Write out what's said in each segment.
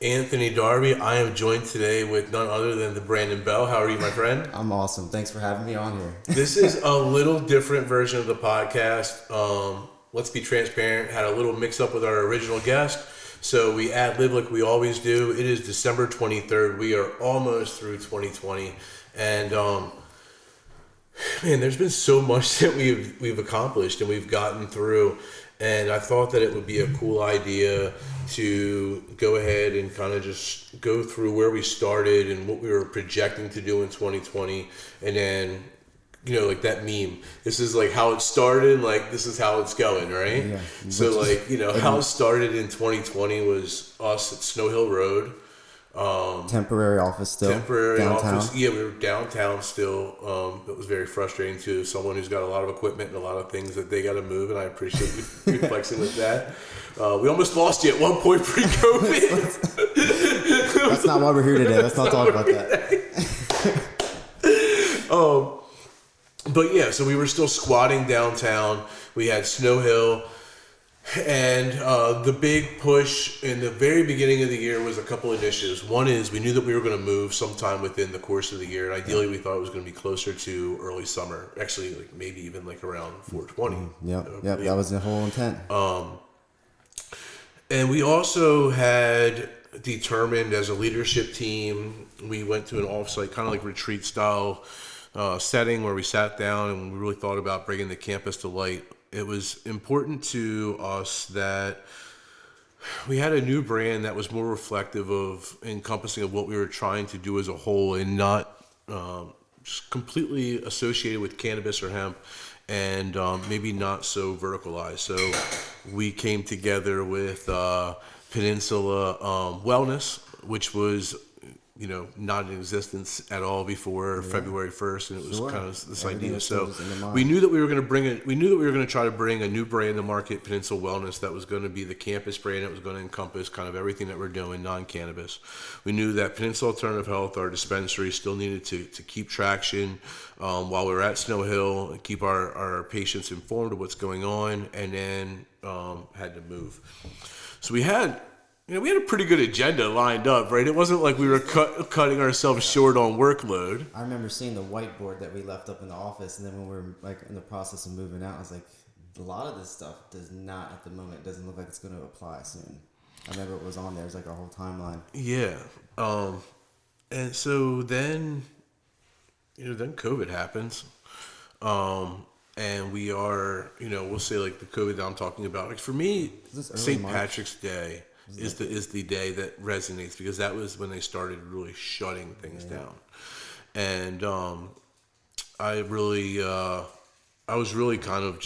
Anthony Darby. I am joined today with none other than the Brandon Bell. How are you, my friend? I'm awesome. Thanks for having me on here. This is a little different version of the podcast. Let's be transparent. Had a little mix up with our original guest. So we ad-lib like we always do. It is December 23rd. We are almost through 2020. And man, there's been so much that we've accomplished and we've gotten through. And I thought that it would be a cool idea to go ahead and kind of just go through where we started and what we were projecting to do in 2020. And then, you know, like that meme. This is like how it started, like this is how it's going, right? Yeah. So like, you know, how it started in 2020 was us at Snow Hill Road. Temporary office still. Temporary downtown. office. Yeah, we were downtown still. It was very frustrating to someone who's got a lot of equipment and a lot of things that they got to move, and I appreciate you flexing with that. We almost lost you at one point pre-COVID. That's not why we're here today. Let's not talk about that. But yeah, so we were still squatting downtown. We had Snow Hill. And the big push in the very beginning of the year was a couple initiatives. One is we knew that we were going to move sometime within the course of the year. And ideally, we thought it was going to be closer to early summer. Actually, like maybe even like around 420. Yep, that was the whole intent. And we also had determined as a leadership team, we went to an offsite kind of like retreat style setting where we sat down and we really thought about bringing the campus to light. It was important to us that we had a new brand that was more reflective of encompassing of what we were trying to do as a whole and not just completely associated with cannabis or hemp and maybe not so verticalized. So we came together with Peninsula Wellness, which was, you know, not in existence at all before February 1st, and it was kind of this idea. So we knew that we were going to try to bring a new brand to market, Peninsula Wellness, that was going to be the campus brand. It was going to encompass kind of everything that we're doing, non-cannabis. We knew that Peninsula Alternative Health, our dispensary, still needed to keep traction while we were at Snow Hill and keep our patients informed of what's going on, and then had to move. So we had a pretty good agenda lined up, right? It wasn't like we were cutting ourselves short on workload. I remember seeing the whiteboard that we left up in the office, and then when we were like in the process of moving out, I was like, a lot of this stuff doesn't look like it's going to apply soon. I remember it was on there. It was like our whole timeline. Yeah. And so then COVID happens. And we are, we'll say like the COVID that I'm talking about. Like for me, St. Patrick's Day is the day that resonates because that was when they started really shutting things down. And I was really kind of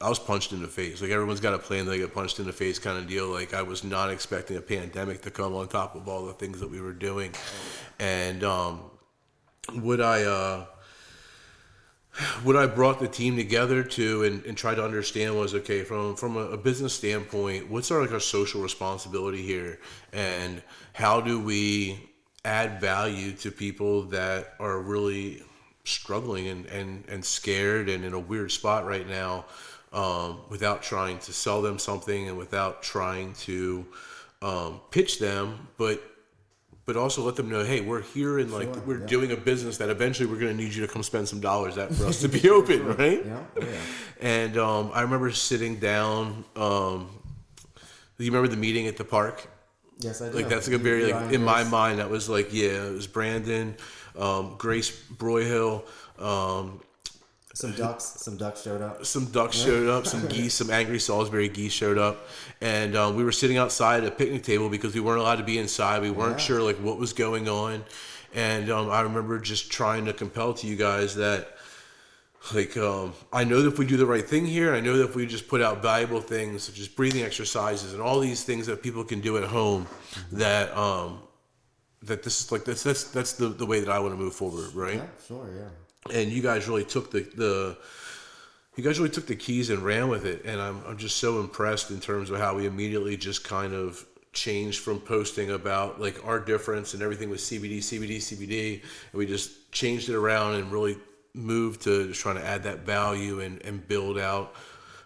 I was punched in the face. Like everyone's got a plan, they get punched in the face kind of deal. Like I was not expecting a pandemic to come on top of all the things that we were doing. And what I brought the team together to and try to understand was, okay, from a business standpoint, what's our social responsibility here, and how do we add value to people that are really struggling and scared and in a weird spot right now, without trying to sell them something and without trying to pitch them, but also let them know, hey, we're here and we're doing a business that eventually we're going to need you to come spend some dollars at for us to be open, right? Yeah. And I remember sitting down. Do you remember the meeting at the park? Yes, I do. Like that's like a very in my mind that was like it was Brandon, Grace Broyhill. Some ducks showed up. Some geese, some angry Salisbury geese showed up. And we were sitting outside at a picnic table because we weren't allowed to be inside. We weren't sure like what was going on. And I remember just trying to compel to you guys that I know that if we do the right thing here, I know that if we just put out valuable things such as breathing exercises and all these things that people can do at home, that this is that's the way that I want to move forward, right? Yeah, sure, yeah. And you guys really took the keys and ran with it, and I'm just so impressed in terms of how we immediately just kind of changed from posting about like our difference and everything was CBD, and we just changed it around and really moved to just trying to add that value and build out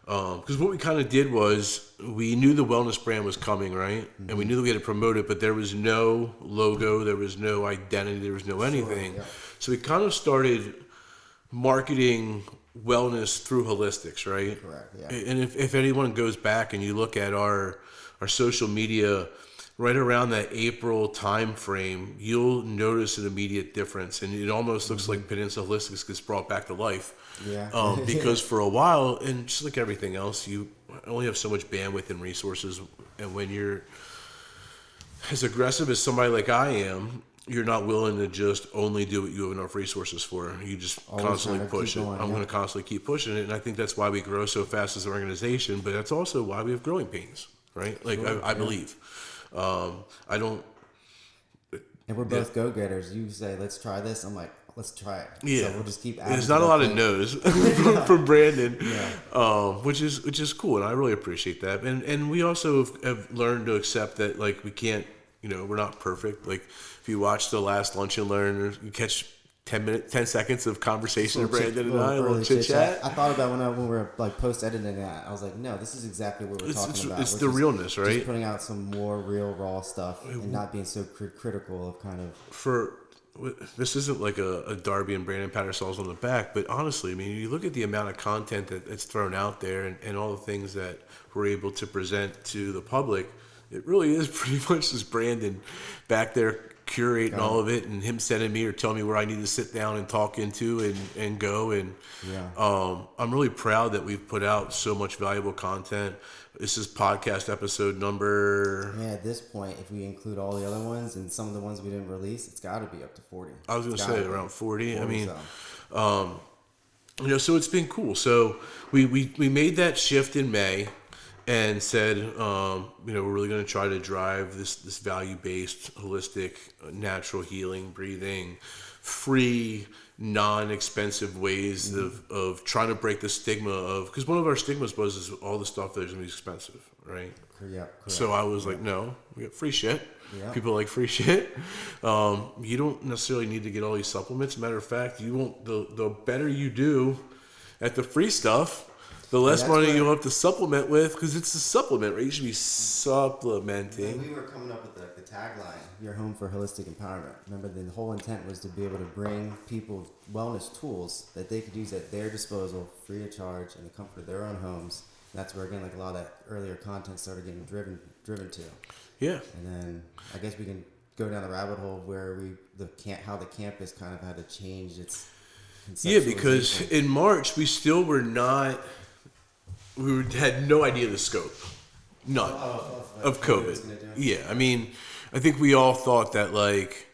Because what we kind of did was we knew the wellness brand was coming, right? And we knew that we had to promote it, but there was no logo, there was no identity, there was no anything. Sure, yeah. So we kind of started marketing wellness through holistics, right? Correct, yeah. And if anyone goes back and you look at our social media right around that April time frame, you'll notice an immediate difference. And it almost looks like Peninsula Holistics gets brought back to life. Yeah. Because for a while, and just like everything else, you only have so much bandwidth and resources. And when you're as aggressive as somebody like I am, you're not willing to just only do what you have enough resources for. You just Always constantly trying to push keep it. going, I'm yeah. going to constantly keep pushing it. And I think that's why we grow so fast as an organization, but that's also why we have growing pains, right? Like, Sure, I yeah. believe. I don't, And we're both go-getters. You say, let's try this. I'm like, let's try it. yeah. So we'll just keep adding. There's to not a that lot of thing. no's from Brandon, Yeah. which is cool, and I really appreciate that. And we also have learned to accept that, like, we can't, we're not perfect. Like, if you watch the last Lunch and Learn, or you catch 10 seconds of conversation with Brandon and I, a little chit chat. I thought about when we were like post-editing that. I was like, no, this is exactly what we're talking about. It's which the is realness, right? Just putting out some more real, raw stuff and not being so critical of kind of. This isn't like a Darby and Brandon pat ourselves on the back, but honestly, I mean, you look at the amount of content that's thrown out there and all the things that we're able to present to the public, it really is pretty much just Brandon back there curating all of it, and him sending me or telling me where I need to sit down and talk into and go. And I'm really proud that we've put out so much valuable content. This is podcast episode number. Yeah, at this point, if we include all the other ones and some of the ones we didn't release, it's got to be up to 40. I was going to say around 40. I mean, so. So it's been cool. So we made that shift in May and said, we're really going to try to drive this value-based, holistic, natural healing, breathing, free, non-expensive ways of trying to break the stigma of, because one of our stigmas was all the stuff that's going to be expensive, right? Yeah, correct. So I was like, no, we got free shit. Yeah. People like free shit. You don't necessarily need to get all these supplements. Matter of fact, you won't. The better you do at the free stuff, the less money you'll have to supplement with, because it's a supplement, right? You should be supplementing. When we were coming up with the tagline, "Your home for holistic empowerment." Remember, the whole intent was to be able to bring people wellness tools that they could use at their disposal, free of charge, in the comfort of their own homes. And that's where, again, like a lot of that earlier content started getting driven to. Yeah. And then I guess we can go down the rabbit hole where how the campus kind of had to change its conceptualization. Yeah, because in March we still were not. Had no idea of the scope, none, of COVID. Yeah, I mean, I think we all thought that, like,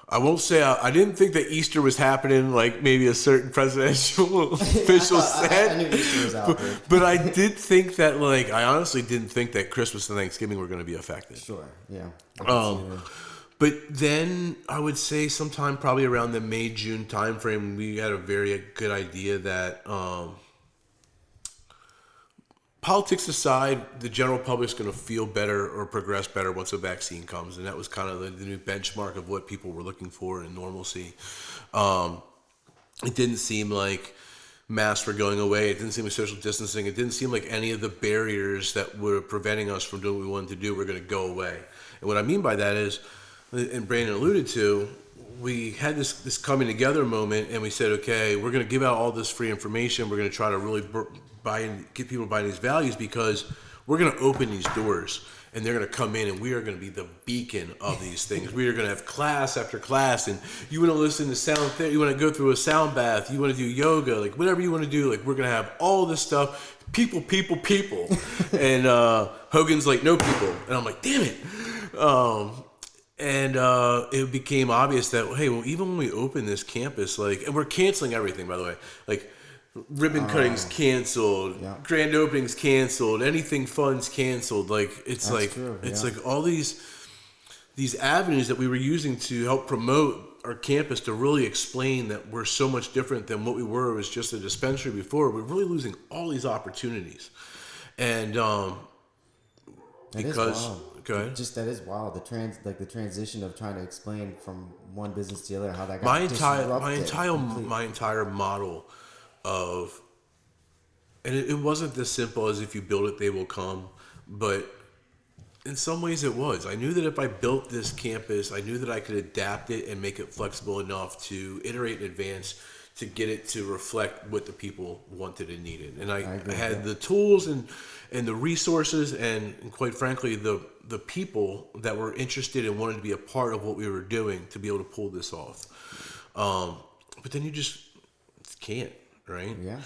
I won't say I didn't think that Easter was happening, like maybe a certain presidential official said. I knew Easter was out there. But I did think that, like, I honestly didn't think that Christmas and Thanksgiving were going to be affected. Sure, yeah. But then I would say sometime probably around the May-June timeframe, we had a very good idea that politics aside, the general public's going to feel better or progress better once a vaccine comes. And that was kind of the new benchmark of what people were looking for in normalcy. It didn't seem like masks were going away. It didn't seem like social distancing. It didn't seem like any of the barriers that were preventing us from doing what we wanted to do were going to go away. And what I mean by that is, and Brandon alluded to, we had this coming together moment, and we said, okay, we're going to give out all this free information. We're going to try to really get people buying these values, because we're going to open these doors, and they're going to come in, and we are going to be the beacon of these things. We are going to have class after class, and you want to listen to sound therapy, you want to go through a sound bath, you want to do yoga, like whatever you want to do, like we're going to have all this stuff. People. And Hogan's like, no people. And I'm like, damn it. And it became obvious that, hey, well, even when we open this campus, like, and we're canceling everything, by the way, like ribbon cutting's canceled, grand opening's canceled, anything fun's canceled. Like, it's like all these avenues that we were using to help promote our campus, to really explain that we're so much different than what we were as just a dispensary before. We're really losing all these opportunities. And because go ahead. Just that is wild. The transition of trying to explain from one business to the other, how that got my entire model of, and it wasn't as simple as if you build it, they will come, but in some ways it was. I knew that if I built this campus, I knew that I could adapt it and make it flexible enough to iterate in advance to get it to reflect what the people wanted and needed. And I had the tools and the resources and quite frankly, the people that were interested and wanted to be a part of what we were doing to be able to pull this off. But then you just can't, right? Yeah.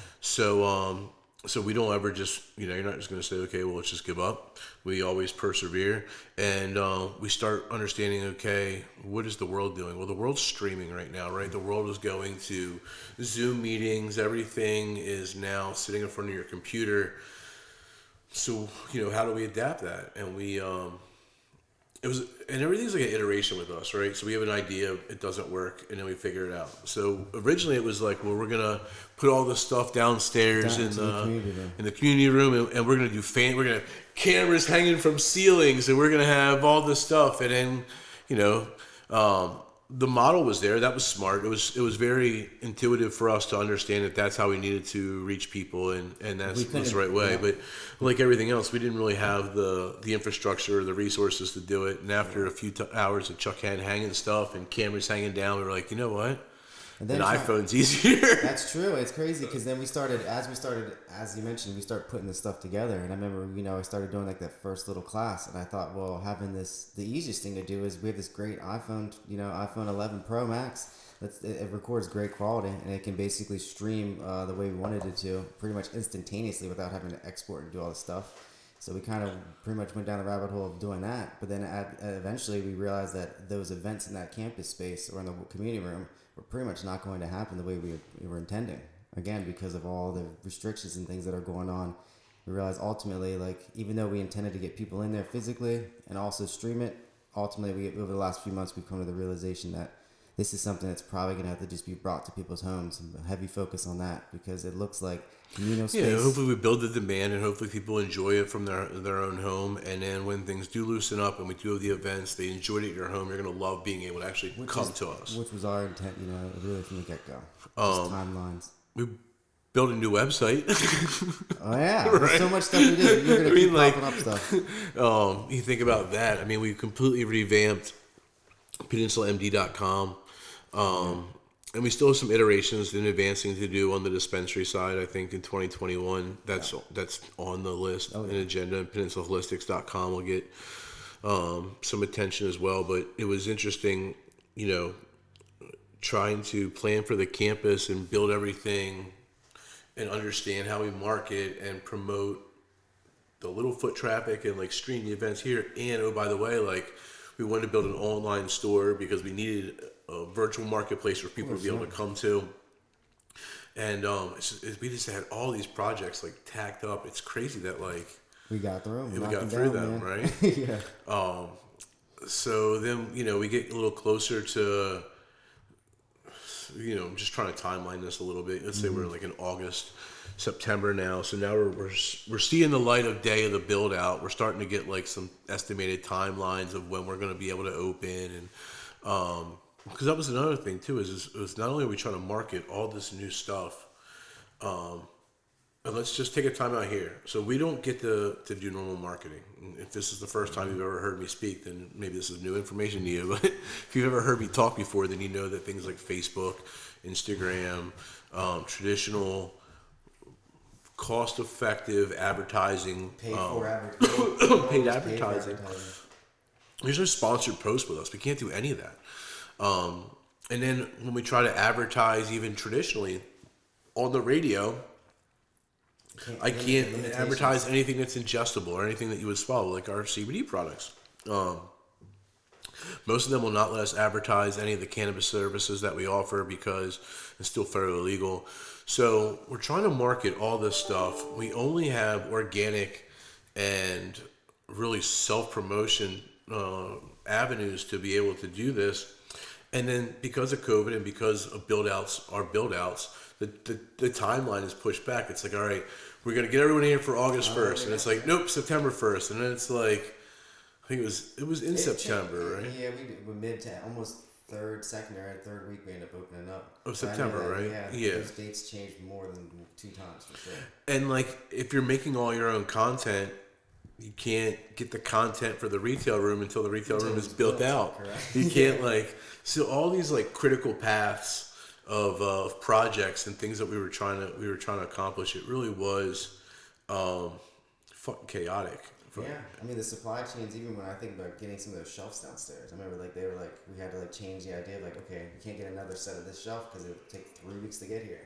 So we don't ever just, you're not just going to say, okay, well, let's just give up. We always persevere, and we start understanding, okay, what is the world doing? Well, the world's streaming right now, right? The world is going to Zoom meetings. Everything is now sitting in front of your computer. So, how do we adapt that? And everything's like an iteration with us, right? So we have an idea, it doesn't work, and then we figure it out. So originally it was like, well, we're gonna put all this stuff downstairs in the community room, and we're gonna do we're gonna have cameras hanging from ceilings, and we're gonna have all this stuff, and then the model was there. That was smart. It was very intuitive for us to understand that that's how we needed to reach people, and that's the right way. Yeah. But like everything else, we didn't really have the infrastructure or the resources to do it. And after a few hours of Chuck Hand hanging stuff and cameras hanging down, we were like, you know what? And then an iPhone's easier. That's true. It's crazy because then as you mentioned, we started putting this stuff together. And I remember, I started doing like that first little class, and I thought, well, having the easiest thing to do is we have this great iPhone, iPhone 11 Pro Max. It records great quality, and it can basically stream the way we wanted it to, pretty much instantaneously without having to export and do all this stuff. So we kind of pretty much went down the rabbit hole of doing that. But then eventually we realized that those events in that campus space or in the community room were pretty much not going to happen the way we were intending. Again, because of all the restrictions and things that are going on, we realized ultimately, like, even though we intended to get people in there physically and also stream it, ultimately, over the last few months, we've come to the realization that this is something that's probably going to have to just be brought to people's homes, and a heavy focus on that, because it looks like communal space. Yeah, hopefully we build the demand, and hopefully people enjoy it from their own home. And then when things do loosen up and we do have the events, they enjoyed it at your home, you're going to love being able to actually come to us. Which was our intent, really from the get-go. Just timelines. We built a new website. Oh, yeah. Right? There's so much stuff we did. You're going to keep popping up stuff. You think about that. We completely revamped PeninsulaMD.com. And we still have some iterations and advancing to do on the dispensary side. I think in 2021, that's on the list and agenda. And PeninsulaHolistics.com will get some attention as well. But it was interesting, trying to plan for the campus and build everything and understand how we market and promote the little foot traffic and like stream the events here. And oh, by the way, like, we wanted to build an online store because we needed a virtual marketplace for people to be able to come to. And we just had all these projects like tacked up. It's crazy that like we got through them. We got through them, right? Yeah. So then, we get a little closer to, just trying to timeline this a little bit. Let's say we're like in August, September now. So now we're seeing the light of day of the build out. We're starting to get like some estimated timelines of when we're going to be able to open. And because that was another thing too, is not only are we trying to market all this new stuff, and let's just take a time out here. So we don't get to do normal marketing. If this is the first time you've ever heard me speak, then maybe this is new information to you. But if you've ever heard me talk before, then you know that things like Facebook, Instagram, traditional cost-effective advertising, paid advertising. There's no sponsored posts with us. We can't do any of that. And then when we try to advertise, even traditionally on the radio, I can't advertise anything that's ingestible or anything that you would swallow, like our CBD products. Most of them will not let us advertise any of the cannabis services that we offer because it's still federally legal. So we're trying to market all this stuff. We only have organic and really self-promotion avenues to be able to do this. And then because of COVID and because of our build-outs, the timeline is pushed back. It's like, all right, we're going to get everyone here for August 1st. And it's like, nope, September 1st. And then it's like, I think it was in September, right? Yeah, we were mid to almost third week we end up opening up. Oh, September, right? Yeah. Those dates changed more than 2 times for sure. And like, if you're making all your own content, you can't get the content for the retail room until the retail room is built out. Correct. You can't so all these like critical paths of projects and things that we were trying to accomplish. It really was fucking chaotic. Yeah, I mean the supply chains. Even when I think about getting some of those shelves downstairs, I remember they were we had to change the idea of okay, we can't get another set of this shelf because it would take 3 weeks to get here,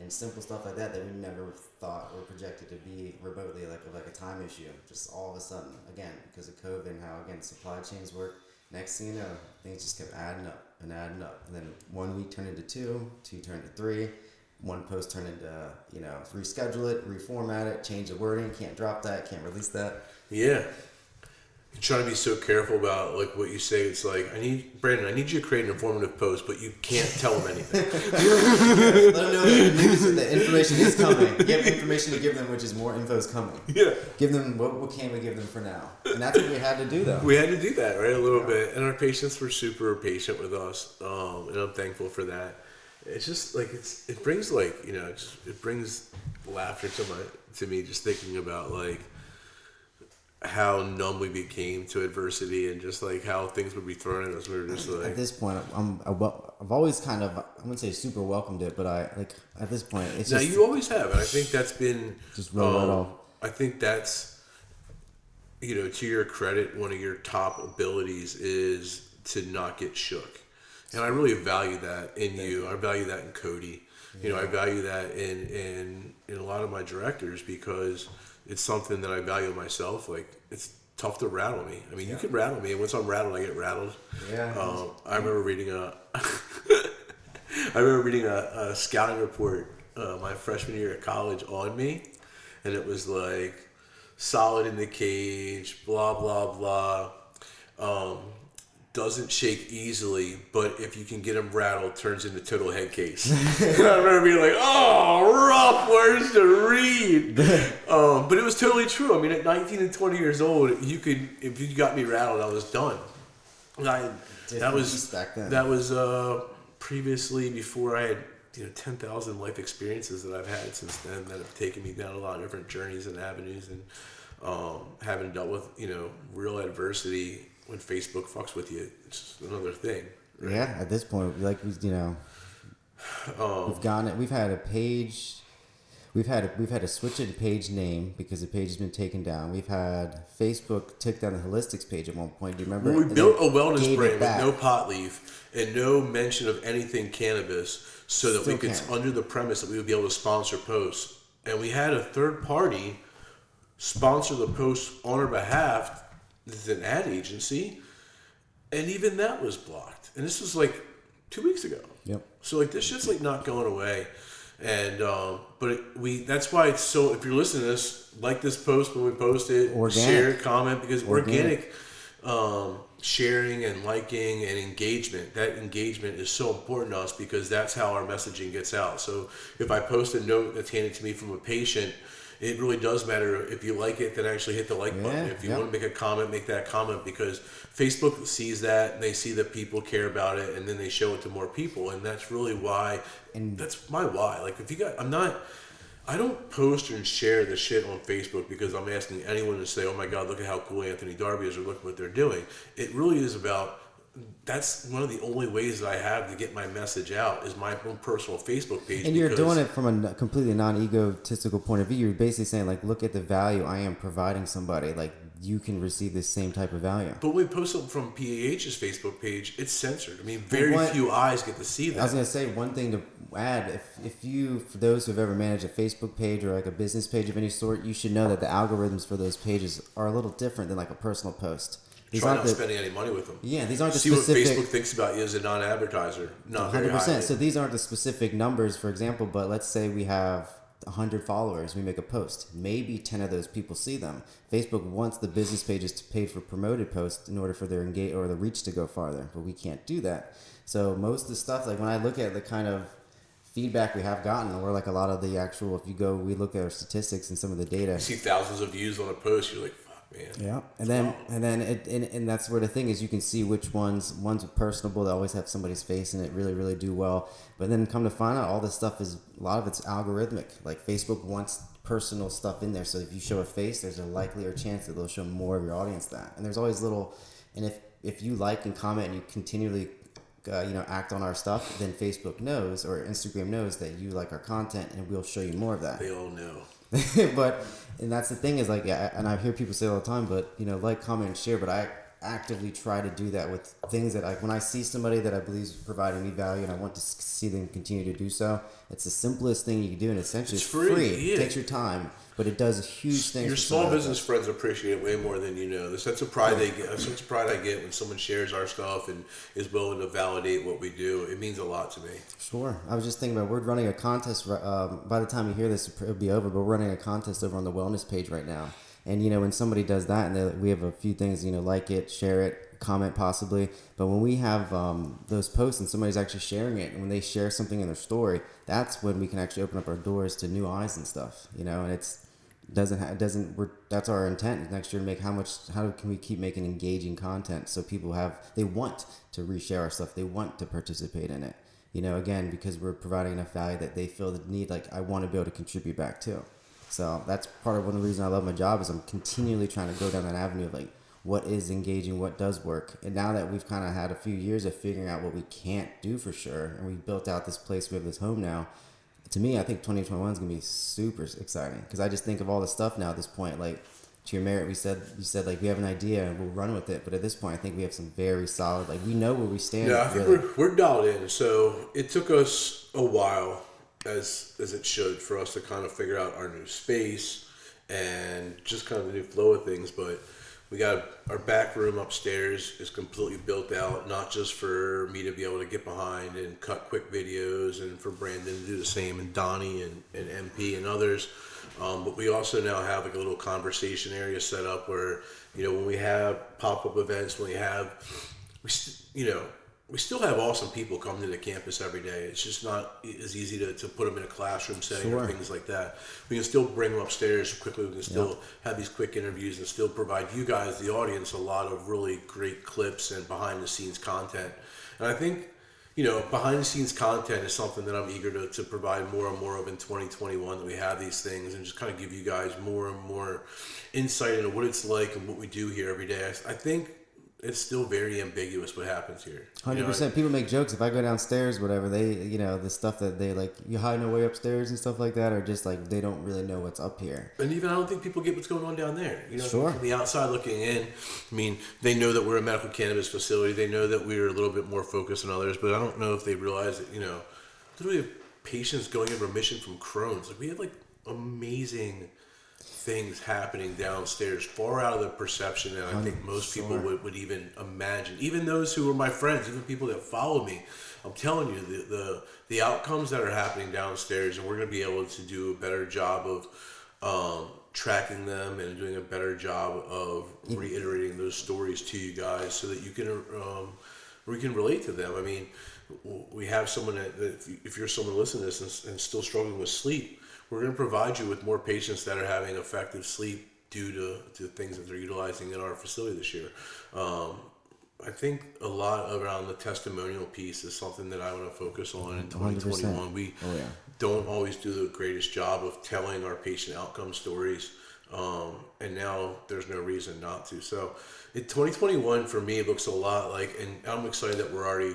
and simple stuff like that we never thought or projected to be remotely like a time issue. Just all of a sudden, again, because of COVID and how supply chains work. Next thing you know, things just kept adding up, and then 1 week turned into 2 turned to 3. One post turned into, reschedule it, reformat it, change the wording, can't drop that, can't release that. Yeah. You're trying to be so careful about what you say. It's like, I need you to create an informative post, but you can't tell them anything. Let them know that information is coming. You have information to give them, which is more info is coming. Yeah. Give them, what can we give them for now? And that's what we had to do, though. We had to do that, right? A little bit. And our patients were super patient with us. And I'm thankful for that. It's just it brings it brings laughter to me just thinking about how numb we became to adversity and just how things would be thrown at us. We were just at this point, I've always kind of, I wouldn't say super welcomed it, but at this point it's now just, you always have, and I think that's been just roll it off. I think that's to your credit, one of your top abilities is to not get shook. And I really value that in you. I value that in Cody. I value that in a lot of my directors because it's something that I value myself. It's tough to rattle me. I mean, you can rattle me, and once I'm rattled, I get rattled. Yeah. I remember reading a scouting report my freshman year at college on me, and it was solid in the cage, blah blah blah. Doesn't shake easily, but if you can get him rattled, turns into total head case. And I remember being rough words to read. But it was totally true. I mean, at 19 and 20 years old, if you got me rattled, I was done. That was previously before I had 10,000 life experiences that I've had since then that have taken me down a lot of different journeys and avenues, and having dealt with real adversity. When Facebook fucks with you, it's another thing. Right? Yeah, at this point, we've gone it. We've had a page. We've had to switch a page name because the page has been taken down. We've had Facebook took down the Holistics page at one point. Do you remember? Well, we built a wellness brand with no pot leaf and no mention of anything cannabis, so that under the premise that we would be able to sponsor posts, and we had a third party sponsor the posts on our behalf. This is an ad agency, and even that was blocked. And this was 2 weeks ago. Yep. So this shit's not going away, and that's why it's so. If you're listening to this, like this post when we post it, share it, comment, because organic sharing and liking and engagement. That engagement is so important to us because that's how our messaging gets out. So if I post a note that's handed to me from a patient. It really does matter. If you like it, then actually hit the like button. If you want to make a comment, make that comment, because Facebook sees that and they see that people care about it, and then they show it to more people, and that's really why. And that's my why. I don't post and share the shit on Facebook because I'm asking anyone to say, "Oh my God, look at how cool Anthony Darby is," or "Look what they're doing." It really is about. That's one of the only ways that I have to get my message out is my own personal Facebook page. And you're doing it from a completely non-egotistical point of view. You're basically saying, look at the value I am providing somebody. You can receive the same type of value. But when we post something from PAH's Facebook page, it's censored. I mean, very few eyes get to see that. I was going to say one thing to add. If you, for those who've ever managed a Facebook page or a business page of any sort, you should know that the algorithms for those pages are a little different than a personal post. Try not spending any money with them. Yeah, these aren't the specific... See what Facebook thinks about you as a non-advertiser. Not 100%. Very highly. So these aren't the specific numbers, for example, but let's say we have 100 followers. We make a post. Maybe 10 of those people see them. Facebook wants the business pages to pay for promoted posts in order for their engage or the reach to go farther, but we can't do that. So most of the stuff, when I look at the kind of feedback we have gotten, or a lot of the actual, we look at our statistics and some of the data. You see thousands of views on a post, you're like, man. Yeah, and that's where the thing is. You can see which ones are personable. They always have somebody's face in it. Really do well. But then come to find out, all this stuff is a lot of it's algorithmic. Like Facebook wants personal stuff in there. So if you show a face, there's a likelier chance that they'll show more of your audience that. And there's always little. And if you like and comment and you continually act on our stuff, then Facebook knows or Instagram knows that you like our content, and we'll show you more of that. They all know. And that's the thing is like, and I hear people say all the time, but like, comment, and share. But I actively try to do that with things that when I see somebody that I believe is providing me value and I want to see them continue to do so, it's the simplest thing you can do, and essentially it's free. Yeah. It takes your time, but it does a huge thing. Your small business friends appreciate it way more than you know. The sense of pride I get when someone shares our stuff and is willing to validate what we do, it means a lot to me. Sure. I was just thinking about, we're running a contest. By the time you hear this, it'll be over, but we're running a contest over on the wellness page right now. And, when somebody does that, and we have a few things, like it, share it, comment possibly. But when we have those posts and somebody's actually sharing it, and when they share something in their story, that's when we can actually open up our doors to new eyes and stuff, and that's our intent next year, to make how can we keep making engaging content so people they want to reshare our stuff. They want to participate in it, again, because we're providing enough value that they feel the need, like, I want to be able to contribute back too. So that's part of one of the reasons I love my job, is I'm continually trying to go down that avenue of like, what is engaging, what does work. And now that we've kind of had a few years of figuring out what we can't do for sure, and we've built out this place, we have this home now, to me, I think 2021 is going to be super exciting, because I just think of all the stuff now at this point. Like, to your merit, you said like, we have an idea and we'll run with it. But at this point, I think we have some very solid, like, we know where we stand. Yeah, I think we're dialed in. So it took us a while, as it should, for us to kind of figure out our new space and just kind of the new flow of things. But we got our back room upstairs is completely built out, not just for me to be able to get behind and cut quick videos, and for Brandon to do the same, and Donnie and MP and others. But we also now have like a little conversation area set up where, when we have pop-up events, we still have awesome people coming to the campus every day. It's just not as easy to put them in a classroom setting or things like that. We can still bring them upstairs quickly. We can still have these quick interviews and still provide you guys, the audience, a lot of really great clips and behind-the-scenes content. And I think, behind-the-scenes content is something that I'm eager to provide more and more of in 2021, that we have these things and just kind of give you guys more and more insight into what it's like and what we do here every day. I think it's still very ambiguous what happens here. 100%. People make jokes if I go downstairs, whatever, they, the stuff that they like, you hiding away upstairs and stuff like that, or just like, they don't really know what's up here. And even I don't think people get what's going on down there. Sure. From the outside looking in, I mean, they know that we're a medical cannabis facility. They know that we're a little bit more focused than others, but I don't know if they realize that, literally have patients going in remission from Crohn's. Like, we have like amazing things happening downstairs, far out of the perception that I think most people would even imagine. Even those who are my friends, even people that follow me, I'm telling you, the outcomes that are happening downstairs, and we're going to be able to do a better job of tracking them and doing a better job of reiterating those stories to you guys, so that you can we can relate to them. I mean, we have someone that if you're someone listening to this and still struggling with sleep, we're going to provide you with more patients that are having effective sleep due to things that they're utilizing in our facility this year. I think a lot around the testimonial piece is something that I want to focus on in 2021. 100%. We don't always do the greatest job of telling our patient outcome stories, and now there's no reason not to. So in 2021, for me, it looks a lot like, and I'm excited that we're already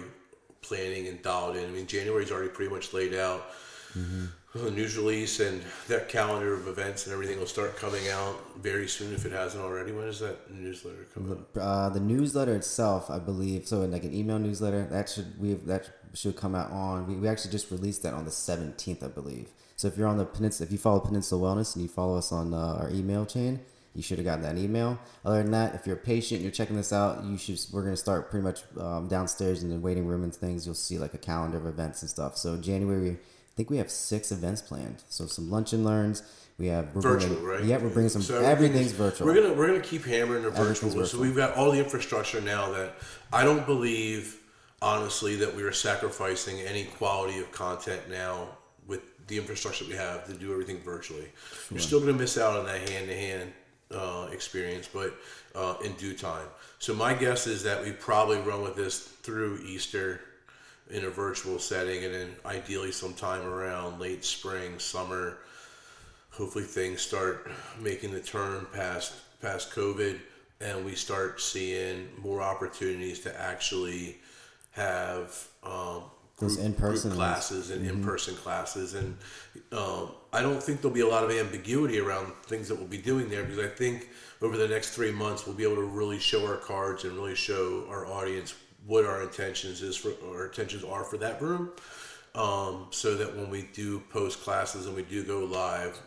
planning and dialed in. I mean, January's already pretty much laid out. Mm-hmm. The news release and that calendar of events and everything will start coming out very soon, if it hasn't already. When does that newsletter come out? The newsletter itself, I believe, so in like an email newsletter, that should come out on. We actually just released that on the 17th, I believe. So if you're on the Peninsula, if you follow Peninsula Wellness and you follow us on our email chain, you should have gotten that email. Other than that, if you're a patient, you're checking this out, we're going to start pretty much downstairs in the waiting room and things. You'll see like a calendar of events and stuff. So January, I think we have 6 events planned. So some lunch and learns. We're virtual, right? Yeah, we're bringing some. So everything's virtual. We're gonna keep hammering the virtual. So we've got all the infrastructure now that I don't believe, honestly, that we are sacrificing any quality of content now with the infrastructure we have to do everything virtually. Sure. You're still gonna miss out on that hand-to-hand experience, but in due time. So my guess is that we probably run with this through Easter in a virtual setting, and then ideally sometime around late spring, summer, hopefully things start making the turn past COVID, and we start seeing more opportunities to actually have Those in-person group classes and in-person classes. And I don't think there'll be a lot of ambiguity around things that we'll be doing there, because I think over the next 3 months we'll be able to really show our cards and really show our audience what our intentions are for that room, so that when we do post classes and we do go live,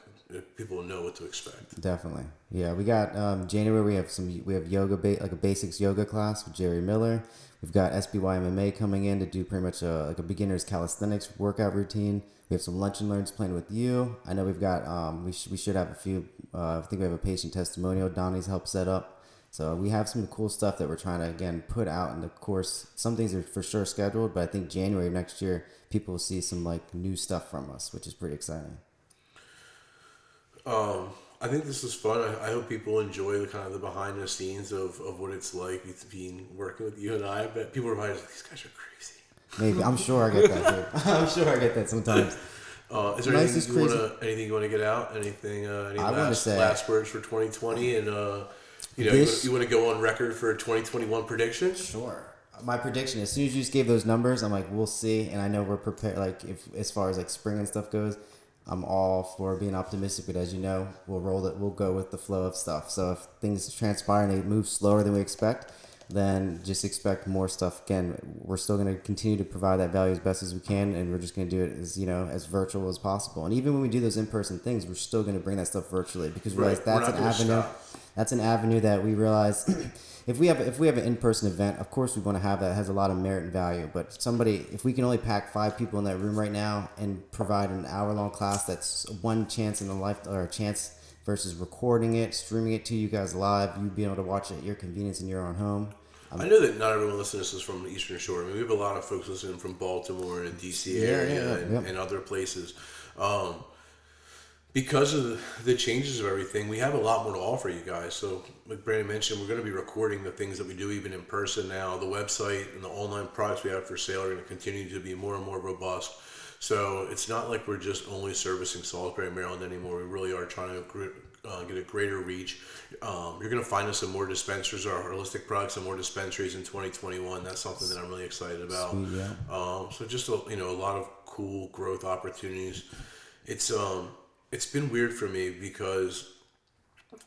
people will know what to expect. Definitely. Yeah, we got January. We have yoga, like a basics yoga class with Jerry Miller. We've got SBY MMA coming in to do pretty much like a beginner's calisthenics workout routine. We have some lunch and learns planned with you. I know we've got we should have a few. I think we have a patient testimonial Donnie's helped set up. So we have some cool stuff that we're trying to again put out in the course. Some things are for sure scheduled, but I think January of next year people will see some like new stuff from us, which is pretty exciting. I think this is fun. I hope people enjoy the kind of the behind the scenes of what it's like being working with you and I. But people are probably like, these guys are crazy. Maybe. I'm sure I get that, dude. I'm sure I get that sometimes. Is there anything you want to get out? Anything? Any last words for 2020? And you want to go on record for a 2021 prediction? Sure. My prediction, as soon as you just gave those numbers, I'm like, we'll see. And I know we're prepared. Like, if as far as like spring and stuff goes, I'm all for being optimistic. But as you know, we'll go with the flow of stuff. So if things transpire and they move slower than we expect, then just expect more stuff. Again, we're still going to continue to provide that value as best as we can, and we're just going to do it as virtual as possible. And even when we do those in-person things, we're still going to bring that stuff virtually, because we realize that's an avenue. That's an avenue that we realize if we have an in-person event, of course we want to have that. It has a lot of merit and value. But if we can only pack 5 people in that room right now and provide an hour-long class, that's one chance in a life, or a chance versus recording it, streaming it to you guys live, you being able to watch it at your convenience in your own home. I know that not everyone listening to this is from the Eastern Shore. I mean, we have a lot of folks listening from Baltimore and DC area and other places. Because of the changes of everything, we have a lot more to offer you guys. So, like Brandon mentioned, we're going to be recording the things that we do even in person now. The website and the online products we have for sale are going to continue to be more and more robust. So it's not like we're just only servicing Salisbury, Maryland anymore. We really are trying to get a greater reach. You're going to find us in more dispensaries, our holistic products in more dispensaries in 2021. That's something that I'm really excited about. Sweet, yeah. So just a lot of cool growth opportunities. It's been weird for me because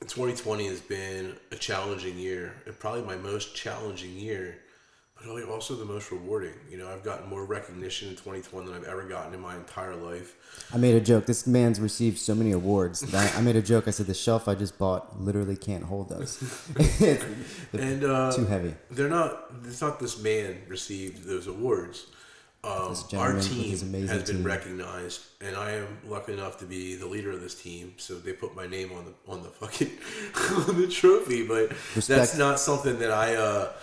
2020 has been a challenging year, and probably my most challenging year, but also the most rewarding. I've gotten more recognition in 2020 than I've ever gotten in my entire life. I made a joke. This man's received so many awards that I made a joke. I said, the shelf I just bought literally can't hold those. And too heavy. It's not this man received those awards. Our team has been recognized, and I am lucky enough to be the leader of this team. So they put my name on the fucking on the trophy, but that's not something that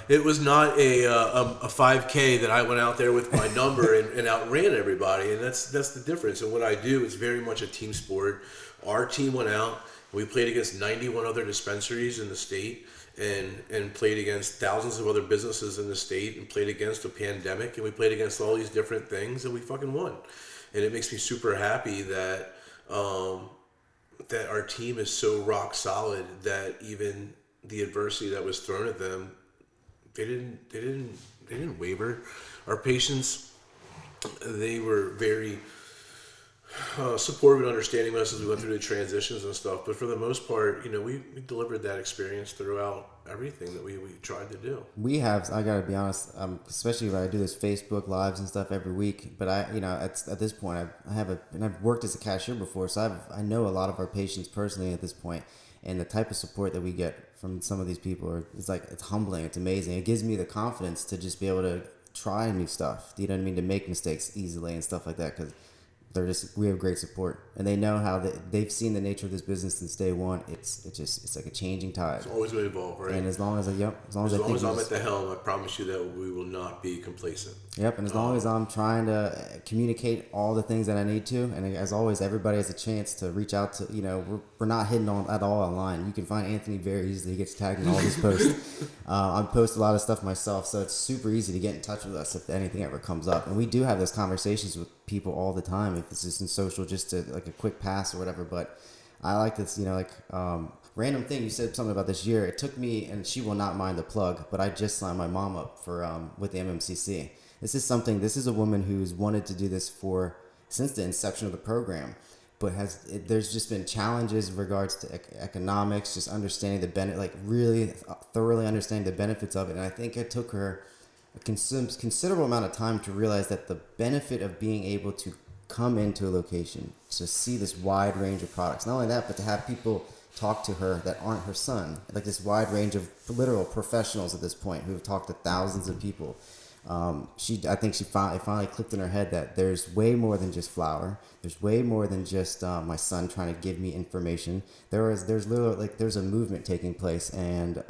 it was not a 5K that I went out there with my number and outran everybody, and that's the difference. And what I do is very much a team sport. Our team went out. We played against 91 other dispensaries in the state. And played against thousands of other businesses in the state, and played against a pandemic, and we played against all these different things, and we fucking won. And it makes me super happy that that our team is so rock solid that even the adversity that was thrown at them, they didn't waver. Our patients, they were very supportive and understanding of us as we went through the transitions and stuff. But for the most part, we delivered that experience throughout everything that we tried to do. We have, I gotta be honest, especially when I do this Facebook lives and stuff every week. But at this point, I've worked as a cashier before, so I know a lot of our patients personally at this point, and the type of support that we get from some of these people it's humbling. It's amazing. It gives me the confidence to just be able to try new stuff. You know what I mean? To make mistakes easily and stuff like that, because we have great support, and they know how they've seen the nature of this business since day one. It's like a changing tide. It's always going to evolve, right? And as long as I'm at the helm, I promise you that we will not be complacent. Yep, and as long as I'm trying to communicate all the things that I need to, and as always, everybody has a chance to reach out to, we're not hidden at all online. You can find Anthony very easily. He gets tagged in all his posts. I post a lot of stuff myself, so it's super easy to get in touch with us if anything ever comes up. And we do have those conversations with people all the time, if it's just in social, just to like a quick pass or whatever. But I like this, random thing. You said something about this year. It took me, and she will not mind the plug, but I just signed my mom up for with the MMCC. This is a woman who's wanted to do this since the inception of the program, but there's just been challenges in regards to economics, just understanding the benefit, like really thoroughly understanding the benefits of it. And I think it took her a considerable amount of time to realize that the benefit of being able to come into a location to see this wide range of products, not only that, but to have people talk to her that aren't her son, like this wide range of literal professionals at this point who have talked to thousands of people. I think she finally clicked in her head that there's way more than just flour. There's way more than just my son trying to give me information. There's literally there's a movement taking place, and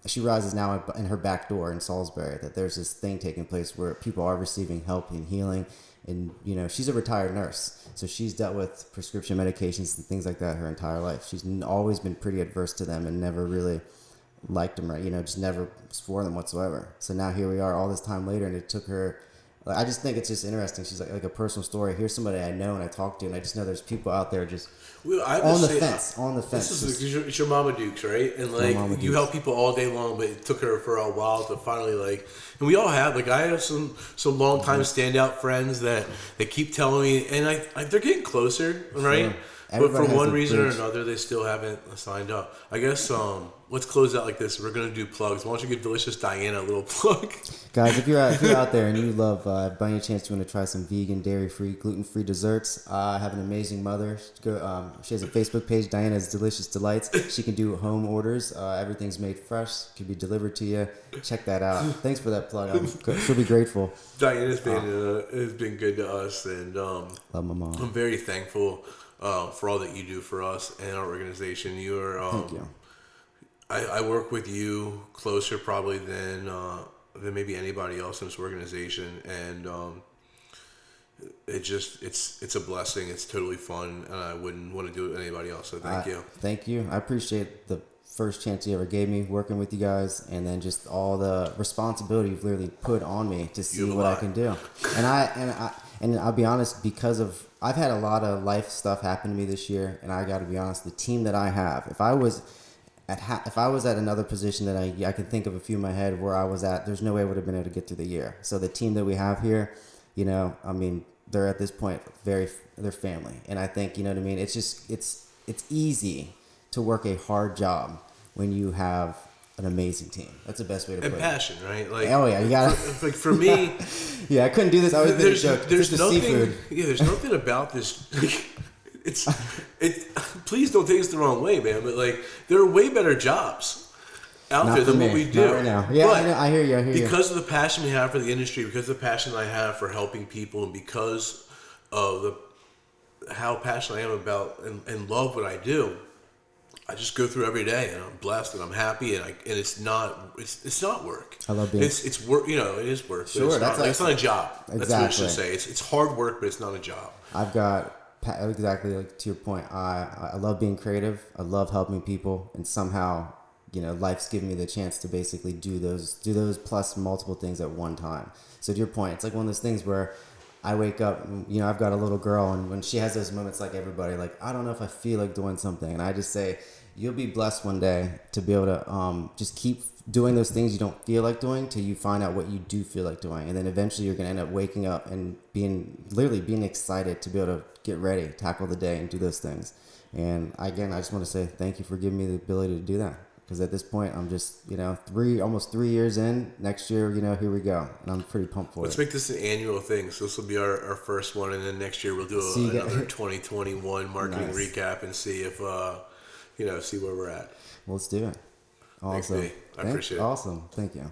she realizes now in her back door in Salisbury that there's this thing taking place where people are receiving help and healing. And she's a retired nurse, so she's dealt with prescription medications and things like that her entire life. She's always been pretty adverse to them and never really liked them, right? Just never was for them whatsoever. So now here we are all this time later, and it took her, I just think it's just interesting. She's like a personal story. Here's somebody I know and I talk to, and I just know there's people out there just on the fence. It's your Mama Dukes, right? And you help people all day long, but it took her for a while to finally and we all have, I have some long time standout friends that they keep telling me, and they're getting closer, right? Sure. But for one reason or another, they still haven't signed up. I guess let's close out like this. We're going to do plugs. Why don't you give Delicious Diana a little plug? Guys, if you're out there and you love, by any chance you want to try some vegan, dairy-free, gluten-free desserts, I have an amazing mother. She has a Facebook page, Diana's Delicious Delights. She can do home orders. Everything's made fresh. Can be delivered to you. Check that out. Thanks for that plug. She'll be grateful. Diana's has been good to us, and love my mom. I'm very thankful for all that you do for us and our organization. You are. Thank you. I work with you closer probably than maybe anybody else in this organization, and it's a blessing. It's totally fun, and I wouldn't want to do it with anybody else. So thank you. Thank you. I appreciate the first chance you ever gave me working with you guys, and then just all the responsibility you've literally put on me to see what I can do. And I'll be honest, because I've had a lot of life stuff happen to me this year, and I got to be honest, the team that I have, if I was at another position that I can think of a few in my head where I was at, there's no way I would have been able to get through the year. So the team that we have here, they're at this point they're family, and I think it's just it's easy to work a hard job when you have an amazing team. That's the best way to put it. And passion, right? Oh yeah, you got it. For me, yeah, I couldn't do this. I was there's nothing. Seafood. Yeah, there's nothing about this. Please don't take us the wrong way, man. But there are way better jobs out there than what we do. Not right now. Yeah, I hear you. Because of the passion we have for the industry, because of the passion I have for helping people, and because of how passionate I am about and love what I do, I just go through every day, and I'm blessed, and I'm happy, and it's not work. I love being. It's work. It is work. Sure, it's not a job. Exactly. That's what I should say. It's hard work, but it's not a job. I've got exactly to your point. I love being creative. I love helping people, and somehow life's given me the chance to basically do those plus multiple things at one time. So to your point, it's like one of those things where I wake up, I've got a little girl, and when she has those moments like everybody, I don't know if I feel like doing something, and I just say, you'll be blessed one day to be able to just keep doing those things you don't feel like doing till you find out what you do feel like doing, and then eventually you're going to end up waking up and being excited to be able to get ready, tackle the day, and do those things. And again, I just want to say thank you for giving me the ability to do that. Because at this point, I'm just, almost 3 years in. Next year, here we go. And I'm pretty pumped for Let's make this an annual thing. So this will be our first one. And then next year, we'll do another 2021 marketing recap and see if, see where we're at. Well, let's do it. Awesome. Thanks, I appreciate it. Awesome. Thank you.